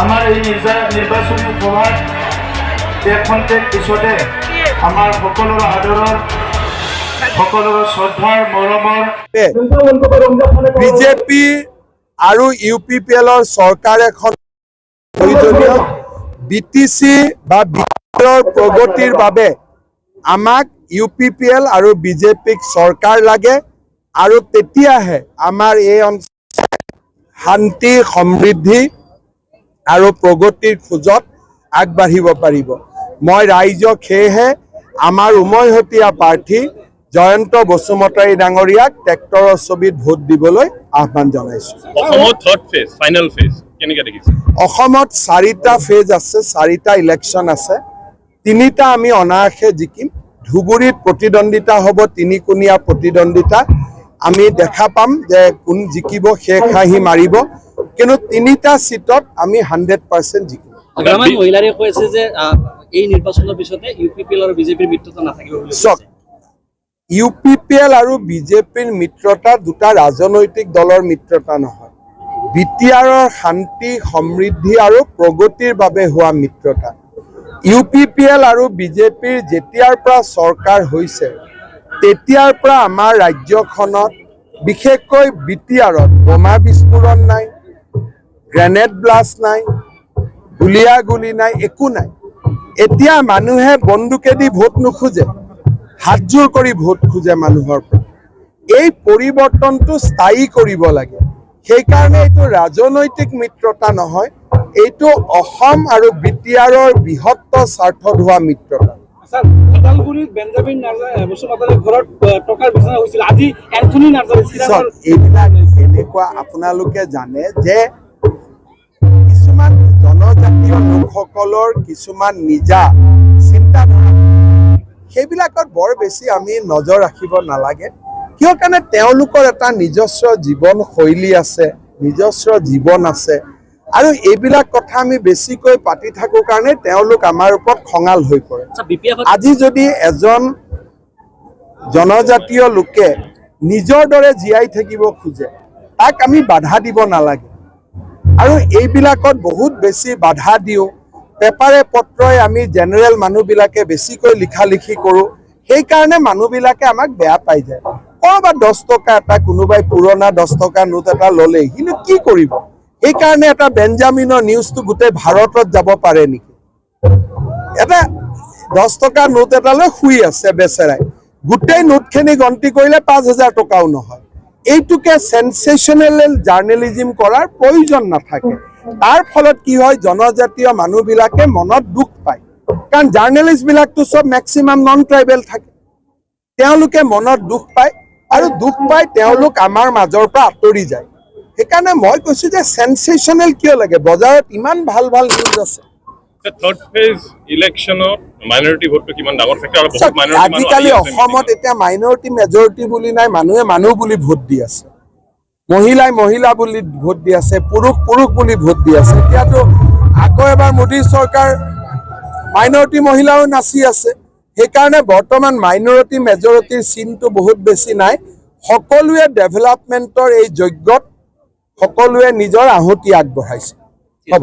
আমাৰ এই নিৰ্বাচনী উপহাৰ খন্তেক পিছতে আমাৰ সকলেৰ আদৰেৰ সকলেৰ শ্ৰদ্ধাৰ মৰমৰ বিজেপি আৰু UPPLৰ চৰকাৰ এখন প্ৰয়োজনীয় BTC বা বিহাৰৰ প্ৰগতিৰ বাবে আমাক UPPL আৰু বিজেপিক চৰকাৰ লাগে আৰু তেতিয়াহে আমাৰ এই অঞ্চল শান্তি সমৃদ্ধি আৰু প্ৰগতিৰ খোজত আগবাঢ়িব পাৰিব। মই ৰাইজক সেয়েহে আমাৰ উমৈহতীয়া প্ৰাৰ্থী জয়ন্ত বসুমতাৰী ডাঙৰীয়াক ট্ৰেক্টৰৰ ছবিত ভোট দিবলৈ আহ্বান জনাইছো। অসমত 4টা ফেজ আছে, 4টা ইলেকশ্যন আছে, 3টা আমি অনায়াসে জিকিম। ধুবুৰীত প্ৰতিদ্বন্দ্বিতা হ'ব, 3-কোণীয়া প্ৰতিদ্বন্দ্বিতা। আমি দেখা পাম যে কোন জিকিব, শেষ হাঁহি মাৰিব, কিন্তু 3টা সিটত আমি 100% জিকিম। গ্ৰামীণ মহিলাৰে কৈছে যে এই নিৰ্বাচনৰ পিছতে UPPL আৰু বিজেপিৰ মিত্ৰতা নাথাকিব বুলি কৈছে। UPPL আৰু বিজেপিৰ মিত্ৰতা দুটা ৰাজনৈতিক দলৰ মিত্ৰতা নহয়, বিটিআৰৰ শান্তি সমৃদ্ধি আৰু প্ৰগতিৰ বাবে হোৱা মিত্ৰতা। UPPL আৰু বিজেপিৰ যেতিয়াৰ পৰা চৰকাৰ হৈছে তেতিয়াৰ পৰা আমাৰ ৰাজ্যখনত বিশেষকৈ বিটিআৰত বোমা বিস্ফোৰণ নাই, গ্ৰেনেড ব্লাষ্ট নাই, গুলিয়াগুলি নাই, একো নাই। এতিয়া মানুহে বন্দুকেদি ভোট নোখোজে, হাতজোৰ কৰি ভোট খোজে মানুহৰ পৰা। এই পৰিৱৰ্তনটো স্থায়ী কৰিব লাগে, সেইকাৰণে এইটো ৰাজনৈতিক মিত্ৰতা নহয়, এইটো অসম আৰু বিটিআৰৰ বৃহত্তৰ স্বাৰ্থত হোৱা মিত্ৰতা। এইবিলাক এনেকুৱা আপোনালোকে জানে যে কিছুমান জনজাতীয় লোকসকলৰ কিছুমান নিজা চিন্তাধাৰা, সেইবিলাকত বৰ বেছি আমি নজৰ ৰাখিব নালাগে। কিয় কাৰণে তেওঁলোকৰ এটা নিজস্ব জীৱন শৈলী আছে, নিজস্ব জীৱন আছে, আৰু এইবিলাক কথা আমি বেছিকৈ পাতি থাকোঁ কাৰণে তেওঁলোক আমাৰ ওপৰত খঙাল হৈ পৰে। আজি যদি এজন জনজাতীয় লোকে নিজৰ দৰে জীয়াই থাকিব খোজে, তাক আমি বাধা দিব নালাগে। আৰু এইবিলাকত বহুত বেছি বাধা দিওঁ, পেপাৰে পত্ৰই আমি জেনেৰেল মানুহবিলাকে বেছিকৈ লিখা লিখি কৰোঁ, সেইকাৰণে মানুহবিলাকে আমাক বেয়া পাই যায়। ক'ৰবাত 10 টকা এটা কোনোবাই পুৰণা 10 টকা নোট এটা ল'লেই কিন্তু কি কৰিব? সেইকাৰণে এটা বেঞ্জামিনৰ নিউজটো গোটেই ভাৰতত যাব পাৰে নেকি? এটা 10 টকা নোট এটা লৈ শুই আছে বেচেৰাই, গোটেই নোটখিনি গন্তি কৰিলে 5,000 টকাও নহয়। এইটোকে সেনসেশনেল জাৰ্নেলিজম কৰাৰ প্ৰয়োজন নাথাকে। তাৰ ফলত কি হয়, জনজাতীয় মানুহবিলাকে মনত দুখ পায়, কাৰণ জাৰ্নেলিষ্টবিলাকতো চব মেক্সিমাম নন ট্ৰাইবেল থাকে। তেওঁলোকে মনত দুখ পায় আৰু দুখ পাই তেওঁলোক আমাৰ মাজৰ পৰা আঁতৰি যায়। সেইকাৰণে মই কৈছোঁ যে সেনসেশনেল কিয় লাগে? বজাৰত ইমান ভাল ভাল নিউজ আছে। আজিকালি অসমত এতিয়া মাইনৰিটি মেজৰিটি বুলি নাই, মানুহে মানুহ বুলি ভোট দি আছে। মহিলাই মহিলা বুলি ভোট দি আছে, পুৰুষ পুৰুষ বুলি ভোট দি আছে। এতিয়াতো আকৌ এবাৰ মোদী চৰকাৰ মাইনৰিটি মহিলাও নাচি আছে। সেইকাৰণে বৰ্তমান মাইনৰিটি মেজৰিটিৰ চিনটো বহুত বেছি নাই। সকলোৱে ডেভেলপমেণ্টৰ এই যজ্ঞত সকলোৱে নিজৰ আহুতি আগবঢ়াইছে। হ'ব।